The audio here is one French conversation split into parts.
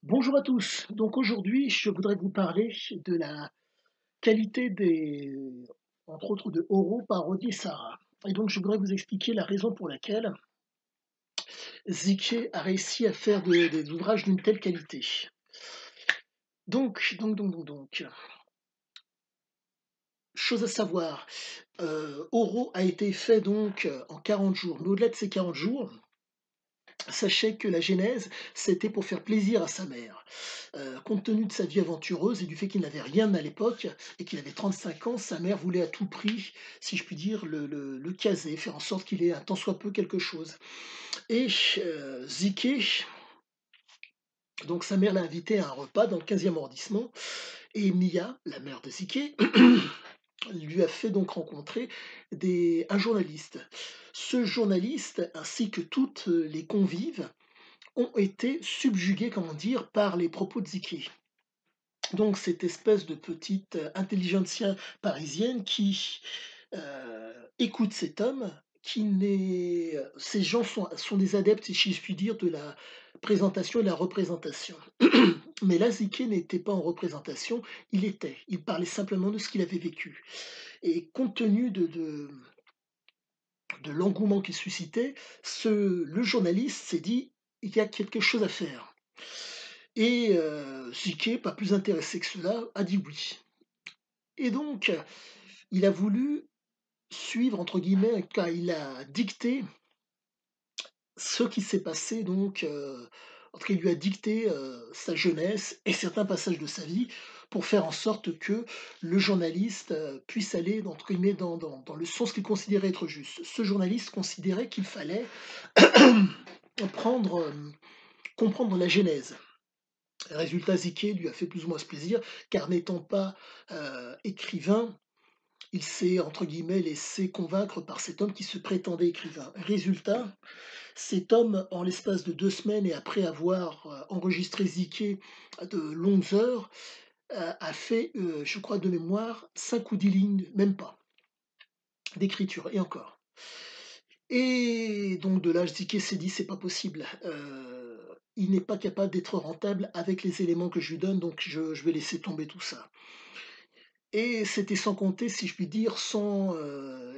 Bonjour à tous. Donc aujourd'hui, je voudrais vous parler de la qualité des, entre autres, de Oro, Parodi et Sarah. Et donc, je voudrais vous expliquer la raison pour laquelle Ziké a réussi à faire des ouvrages d'une telle qualité. Donc, chose à savoir, Oro a été fait donc en 40 jours. Mais au-delà de ces 40 jours, sachez que la genèse, c'était pour faire plaisir à sa mère. Compte tenu de sa vie aventureuse et du fait qu'il n'avait rien à l'époque et qu'il avait 35 ans, sa mère voulait à tout prix, si je puis dire, le caser, faire en sorte qu'il ait un tant soit peu quelque chose. Et Ziké, donc sa mère l'a invité à un repas dans le 15e arrondissement, et Mia, la mère de Ziké, lui a fait donc rencontrer un journaliste. Ce journaliste, ainsi que toutes les convives, ont été subjugués, comment dire, par les propos de Ziké. Donc cette espèce de petite intelligentsia parisienne qui écoute cet homme, qui n'est ces gens sont des adeptes, si je puis dire, de la présentation et de la représentation. Mais là, Ziké n'était pas en représentation, il parlait simplement de ce qu'il avait vécu. Et compte tenu de l'engouement qu'il suscitait, le journaliste s'est dit: «Il y a quelque chose à faire». Et Ziké, pas plus intéressé que cela, a dit oui. Et donc, il a voulu suivre, entre guillemets, car il a dicté ce qui s'est passé, donc, en tout cas, il lui a dicté sa jeunesse et certains passages de sa vie pour faire en sorte que le journaliste puisse aller, entre guillemets, dans le sens qu'il considérait être juste. Ce journaliste considérait qu'il fallait prendre, comprendre la genèse. Résultat, Ziké lui a fait plus ou moins ce plaisir, car n'étant pas écrivain, il s'est, entre guillemets, laissé convaincre par cet homme qui se prétendait écrivain. Résultat, cet homme, en l'espace de 2 semaines et après avoir enregistré Ziké de longues heures, a fait, je crois de mémoire, 5 ou 10 lignes, même pas, d'écriture, et encore. Et donc de là, Ziké s'est dit: «C'est pas possible, il n'est pas capable d'être rentable avec les éléments que je lui donne, donc je vais laisser tomber tout ça». Et c'était sans compter, si je puis dire, sans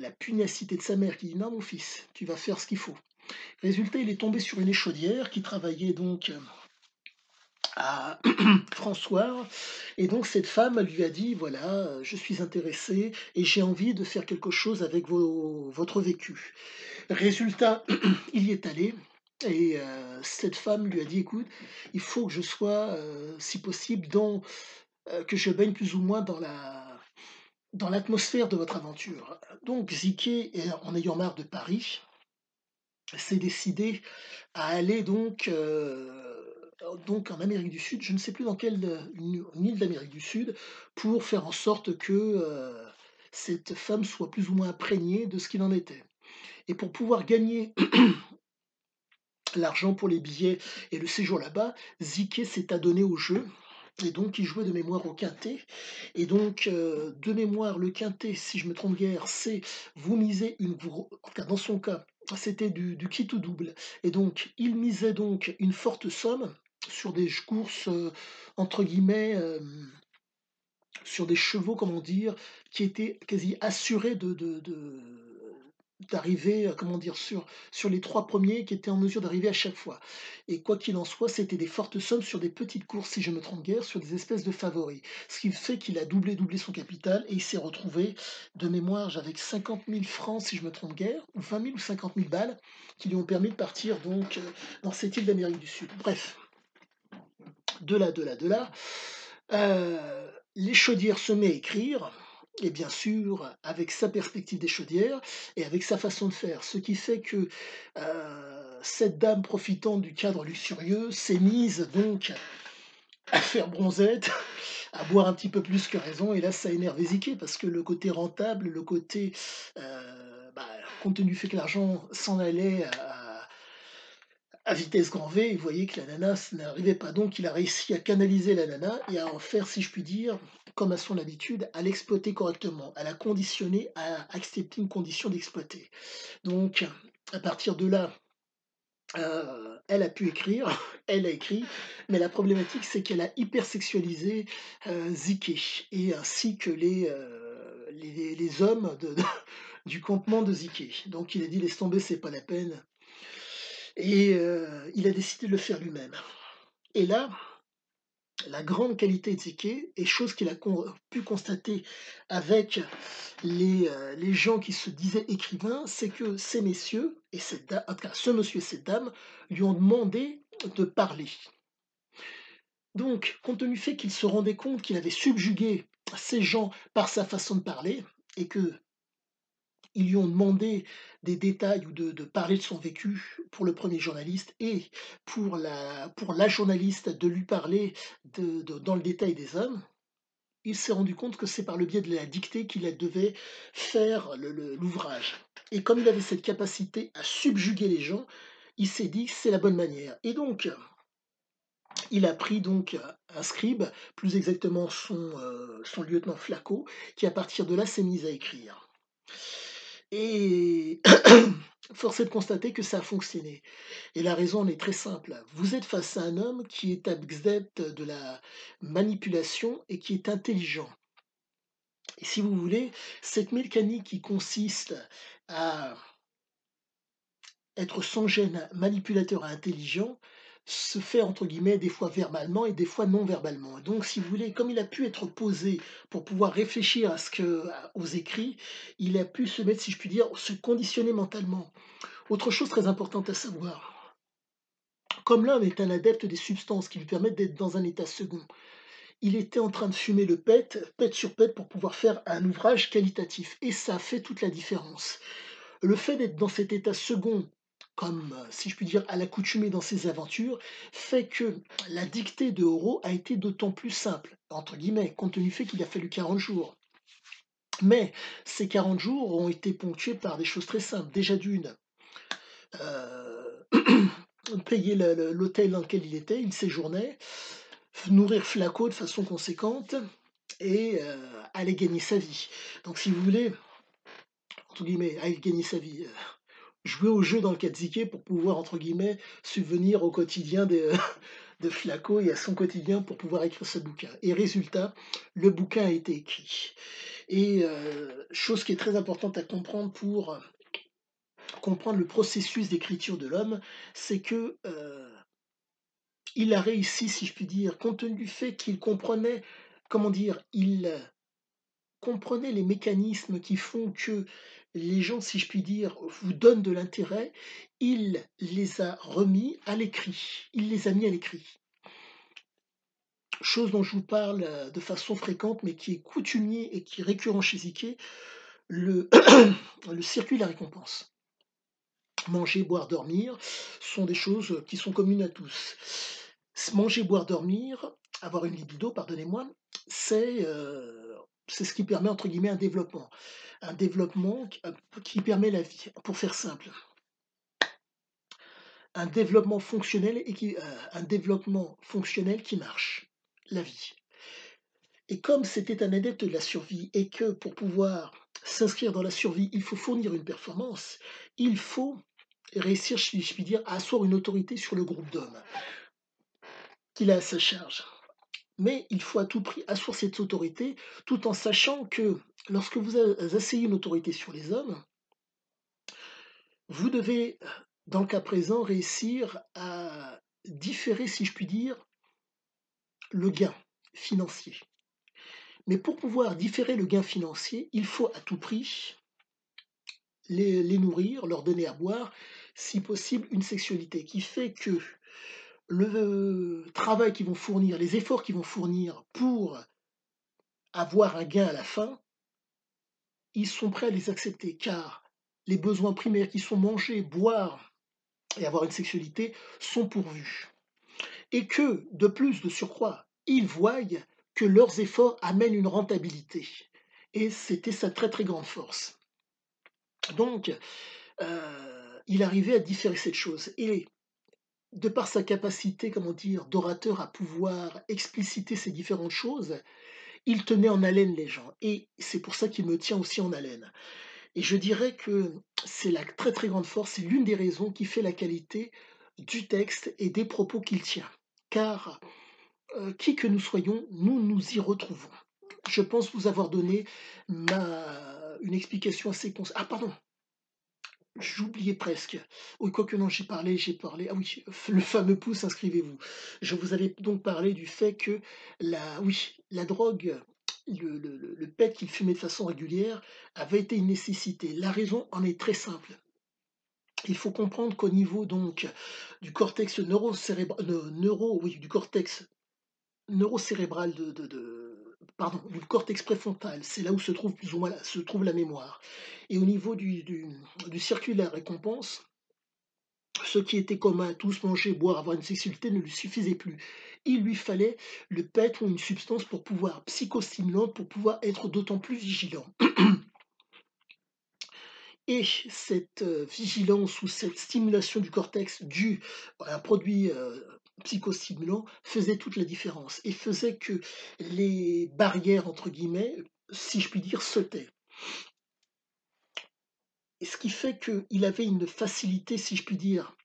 la pugnacité de sa mère qui dit: «Non mon fils, tu vas faire ce qu'il faut». Résultat, il est tombé sur une échaudière qui travaillait donc à François, et donc cette femme lui a dit: «Voilà, je suis intéressée et j'ai envie de faire quelque chose avec votre vécu». Résultat, il y est allé, et cette femme lui a dit: «Écoute, il faut que je sois, si possible que je baigne plus ou moins dans l'atmosphère de votre aventure». Donc Ziké, en ayant marre de Paris, s'est décidé à aller donc en Amérique du Sud, je ne sais plus dans quelle, une île d'Amérique du Sud, pour faire en sorte que, cette femme soit plus ou moins imprégnée de ce qu'il en était. Et pour pouvoir gagner l'argent pour les billets et le séjour là-bas, Ziké s'est adonné au jeu, et donc il jouait de mémoire au quintet. Et donc, de mémoire, le quintet, si je me trompe guère, c'est vous misez une gros en tout cas dans son cas, c'était du quitte ou double, et donc il misait donc une forte somme sur des courses, entre guillemets, sur des chevaux, comment dire, qui étaient quasi assurés d'arriver, comment dire, sur les 3 premiers qui étaient en mesure d'arriver à chaque fois. Et quoi qu'il en soit, c'était des fortes sommes sur des petites courses, si je me trompe guère, sur des espèces de favoris. Ce qui fait qu'il a doublé son capital et il s'est retrouvé, de mémoire, avec 50 000 francs, si je me trompe guère, ou 20 000 ou 50 000 balles, qui lui ont permis de partir donc, dans cette île d'Amérique du Sud. Bref, de là, l'échaudière se met à écrire, et bien sûr, avec sa perspective d'échaudière et avec sa façon de faire. Ce qui fait que cette dame, profitant du cadre luxurieux, s'est mise donc à faire bronzette, à boire un petit peu plus que raison, et là, ça énerve Eziké parce que le côté rentable, le côté, bah, compte tenu du fait que l'argent s'en allait à vitesse grand V, il voyait que la nana n'arrivait pas. Donc il a réussi à canaliser la nana et à en faire, si je puis dire, comme à son habitude, à l'exploiter correctement, à la conditionner à accepter une condition d'exploiter. Donc à partir de là, Elle a pu écrire, elle a écrit, mais la problématique, c'est qu'elle a hypersexualisé, Ziké et ainsi que les hommes du campement de Ziké. Donc il a dit: «Laisse tomber, c'est pas la peine» et il a décidé de le faire lui-même. Et là, la grande qualité de Ziké et chose qu'il a pu constater avec les gens qui se disaient écrivains, c'est que ces messieurs et cette dame, en tout cas ce monsieur et cette dame, lui ont demandé de parler. Donc, compte tenu du fait qu'il se rendait compte qu'il avait subjugué ces gens par sa façon de parler et qu'ils lui ont demandé des détails ou de parler de son vécu pour le premier journaliste et pour la journaliste de lui parler dans le détail des hommes, il s'est rendu compte que c'est par le biais de la dictée qu'il devait faire l'ouvrage. Et comme il avait cette capacité à subjuguer les gens, il s'est dit c'est la bonne manière. Et donc, il a pris donc un scribe, plus exactement son lieutenant Flaco, qui à partir de là s'est mis à écrire. Et force est de constater que ça a fonctionné. Et la raison en est très simple. Vous êtes face à un homme qui est adepte de la manipulation et qui est intelligent. Et si vous voulez, cette mécanique qui consiste à être sans gêne manipulateur et intelligent se fait entre guillemets des fois verbalement et des fois non verbalement. Donc si vous voulez, comme il a pu être posé pour pouvoir réfléchir aux écrits, il a pu se mettre, si je puis dire, se conditionner mentalement. Autre chose très importante à savoir, comme l'homme est un adepte des substances qui lui permettent d'être dans un état second, il était en train de fumer le pet sur pet pour pouvoir faire un ouvrage qualitatif. Et ça fait toute la différence. Le fait d'être dans cet état second, comme si je puis dire à l'accoutumée dans ses aventures, fait que la dictée de Horo a été d'autant plus simple, entre guillemets, compte tenu du fait qu'il a fallu 40 jours. Mais ces 40 jours ont été ponctués par des choses très simples. Déjà d'une, euh, payer l'hôtel dans lequel il séjournait, nourrir Flaco de façon conséquente et aller gagner sa vie. Donc si vous voulez, entre guillemets, aller gagner sa vie, jouer au jeu dans le Katsuki pour pouvoir, entre guillemets, subvenir au quotidien de Flaco et à son quotidien pour pouvoir écrire ce bouquin. Et résultat, le bouquin a été écrit. Et chose qui est très importante à comprendre pour comprendre le processus d'écriture de l'homme, c'est que il a réussi, si je puis dire, compte tenu du fait qu'il comprenait, comment dire, il comprenait les mécanismes qui font que les gens, si je puis dire, vous donnent de l'intérêt, il les a remis à l'écrit. Il les a mis à l'écrit. Chose dont je vous parle de façon fréquente, mais qui est coutumier et qui est récurrent chez Ike, le, le circuit de la récompense. Manger, boire, dormir sont des choses qui sont communes à tous. Manger, boire, dormir, avoir une libido, pardonnez-moi, c'est ce qui permet, entre guillemets, un développement. Un développement qui permet la vie, pour faire simple. Un développement fonctionnel qui marche, la vie. Et comme c'était un adepte de la survie et que pour pouvoir s'inscrire dans la survie, il faut fournir une performance, il faut réussir, si je puis dire, à asseoir une autorité sur le groupe d'hommes qu'il a à sa charge. Mais il faut à tout prix asseoir cette autorité tout en sachant que lorsque vous asseyez une autorité sur les hommes, vous devez, dans le cas présent, réussir à différer, si je puis dire, le gain financier. Mais pour pouvoir différer le gain financier, il faut à tout prix les nourrir, leur donner à boire, si possible une sexualité qui fait que le travail qu'ils vont fournir, les efforts qu'ils vont fournir pour avoir un gain à la fin, ils sont prêts à les accepter car les besoins primaires qui sont manger, boire et avoir une sexualité sont pourvus. Et que, de plus, de surcroît, ils voient que leurs efforts amènent une rentabilité. Et c'était sa très très grande force. Donc, il arrivait à différer cette chose. Et de par sa capacité, comment dire, d'orateur à pouvoir expliciter ces différentes choses, il tenait en haleine les gens. Et c'est pour ça qu'il me tient aussi en haleine. Et je dirais que c'est la très très grande force, c'est l'une des raisons qui fait la qualité du texte et des propos qu'il tient. Car, qui que nous soyons, nous nous y retrouvons. Je pense vous avoir donné une explication assez cons ah pardon, j'oubliais presque. Oui, quoique non, j'ai parlé, ah oui, le fameux pouce, inscrivez-vous. Je vous avais donc parlé du fait que la drogue, le pet qu'il fumait de façon régulière avait été une nécessité. La raison en est très simple. Il faut comprendre qu'au niveau donc du cortex du cortex neurocérébral pardon, du cortex préfrontal, c'est là où se trouve plus ou moins se trouve la mémoire. Et au niveau du circuit de la récompense, ce qui était commun à tous, manger, boire, avoir une sexualité, ne lui suffisait plus. Il lui fallait le PET ou une substance pour pouvoir psychostimulante, pour pouvoir être d'autant plus vigilant. Et cette, vigilance ou cette stimulation du cortex due à un produit, psychostimulant faisait toute la différence et faisait que les «barrières» entre guillemets, si je puis dire, sautaient. Et ce qui fait qu'il avait une facilité, si je puis dire,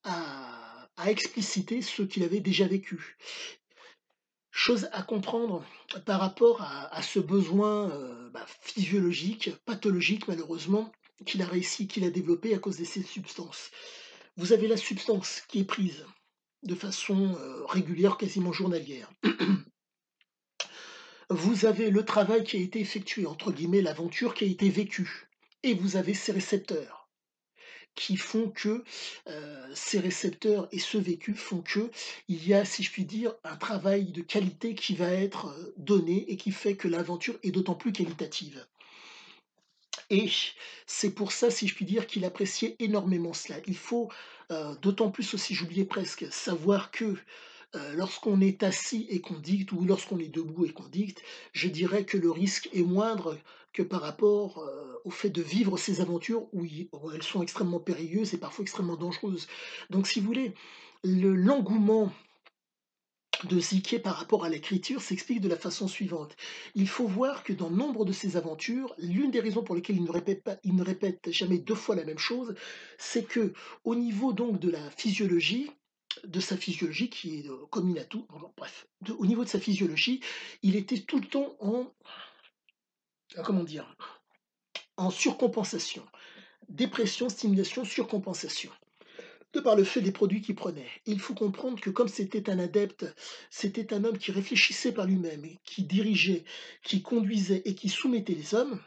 à expliciter ce qu'il avait déjà vécu. Chose à comprendre par rapport à ce besoin, physiologique, pathologique malheureusement, qu'il a développé à cause de ces substances. Vous avez la substance qui est prise de façon, régulière, quasiment journalière. Vous avez le travail qui a été effectué, entre guillemets, «l'aventure qui a été vécue» et vous avez ces récepteurs qui font que, ces récepteurs et ce vécu font que il y a, si je puis dire, un travail de qualité qui va être, donné et qui fait que l'aventure est d'autant plus qualitative. Et c'est pour ça, si je puis dire, qu'il appréciait énormément cela. Il faut, d'autant plus aussi, j'oubliais presque, savoir que, lorsqu'on est assis et qu'on dicte ou lorsqu'on est debout et qu'on dicte, je dirais que le risque est moindre que par rapport, au fait de vivre ces aventures où elles sont extrêmement périlleuses et parfois extrêmement dangereuses. Donc si vous voulez, l'engouement de Ziké par rapport à l'écriture s'explique de la façon suivante. Il faut voir que dans nombre de ses aventures, l'une des raisons pour lesquelles il ne répète jamais 2 fois la même chose, c'est que au niveau donc de sa physiologie qui est, commune à tout, bon bref, au niveau de sa physiologie, il était tout le temps comment dire? En surcompensation. Dépression, stimulation, surcompensation. De par le fait des produits qu'il prenait. Il faut comprendre que comme c'était un adepte, c'était un homme qui réfléchissait par lui-même, et qui dirigeait, qui conduisait et qui soumettait les hommes,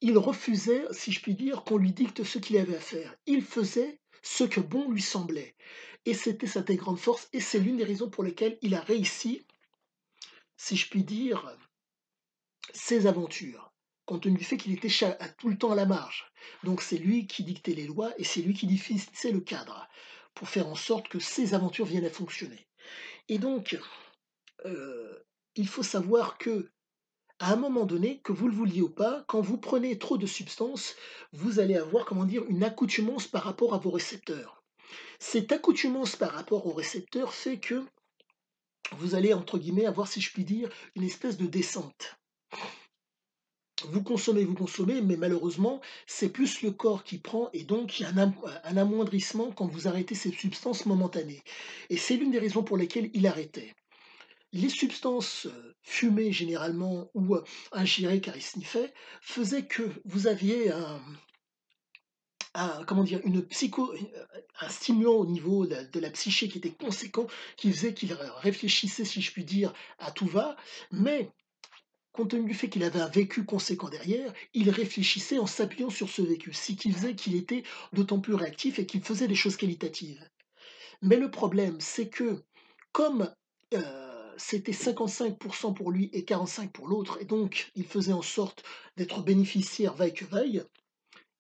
il refusait, si je puis dire, qu'on lui dicte ce qu'il avait à faire. Il faisait ce que bon lui semblait. Et c'était sa très grande force, et c'est l'une des raisons pour lesquelles il a réussi, si je puis dire, ses aventures, compte tenu du fait qu'il était tout le temps à la marge. Donc c'est lui qui dictait les lois et c'est lui qui définissait le cadre pour faire en sorte que ses aventures viennent à fonctionner. Et donc, il faut savoir que à un moment donné, que vous le vouliez ou pas, quand vous prenez trop de substances, vous allez avoir, comment dire, une accoutumance par rapport à vos récepteurs. Cette accoutumance par rapport aux récepteurs fait que vous allez, entre guillemets, avoir, si je puis dire, une espèce de descente. Vous consommez, mais malheureusement, c'est plus le corps qui prend et donc il y a un amoindrissement quand vous arrêtez ces substances momentanées. Et c'est l'une des raisons pour lesquelles il arrêtait. Les substances, fumées généralement ou, ingérées car il sniffait, faisaient que vous aviez comment dire? Un stimulant au niveau de la psyché qui était conséquent, qui faisait qu'il réfléchissait, si je puis dire, à tout va, mais compte tenu du fait qu'il avait un vécu conséquent derrière, il réfléchissait en s'appuyant sur ce vécu, ce qui faisait qu'il était d'autant plus réactif et qu'il faisait des choses qualitatives. Mais le problème, c'est que comme, heu, c'était 55 pour lui et 45 pour l'autre et donc il faisait en sorte d'être bénéficiaire vaille que vaille,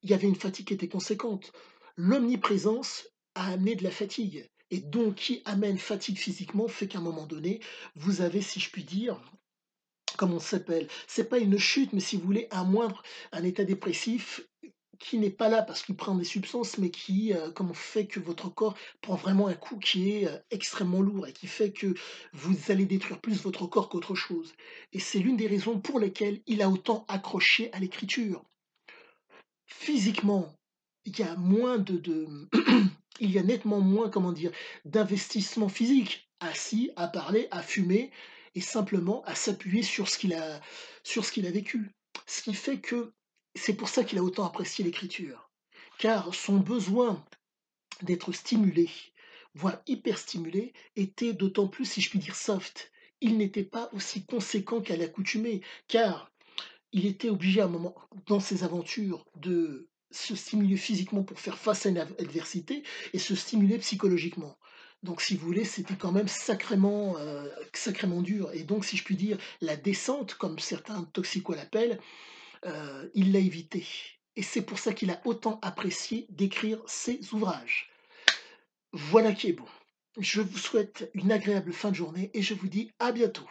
il y avait une fatigue qui était conséquente. L'omniprésence a amené de la fatigue et donc qui amène fatigue physiquement fait qu'à un moment donné, vous avez, si je puis dire, comment ça s'appelle? C'est pas une chute, mais si vous voulez, un état dépressif qui n'est pas là parce qu'il prend des substances, mais qui, comment fait que votre corps prend vraiment un coup qui est, extrêmement lourd et qui fait que vous allez détruire plus votre corps qu'autre chose. Et c'est l'une des raisons pour lesquelles il a autant accroché à l'écriture. Physiquement, il y a moins il y a nettement moins, comment dire, d'investissement physique, assis, à parler, à fumer et simplement à s'appuyer sur ce qu'il a vécu. Ce qui fait que c'est pour ça qu'il a autant apprécié l'écriture, car son besoin d'être stimulé, voire hyper stimulé, était d'autant plus, si je puis dire, soft. Il n'était pas aussi conséquent qu'à l'accoutumée, car il était obligé à un moment dans ses aventures de se stimuler physiquement pour faire face à une adversité et se stimuler psychologiquement. Donc si vous voulez, c'était quand même sacrément dur et donc si je puis dire, la descente, comme certains toxicos l'appellent, il l'a évité et c'est pour ça qu'il a autant apprécié d'écrire ses ouvrages. Voilà qui est bon. Je vous souhaite une agréable fin de journée et je vous dis à bientôt.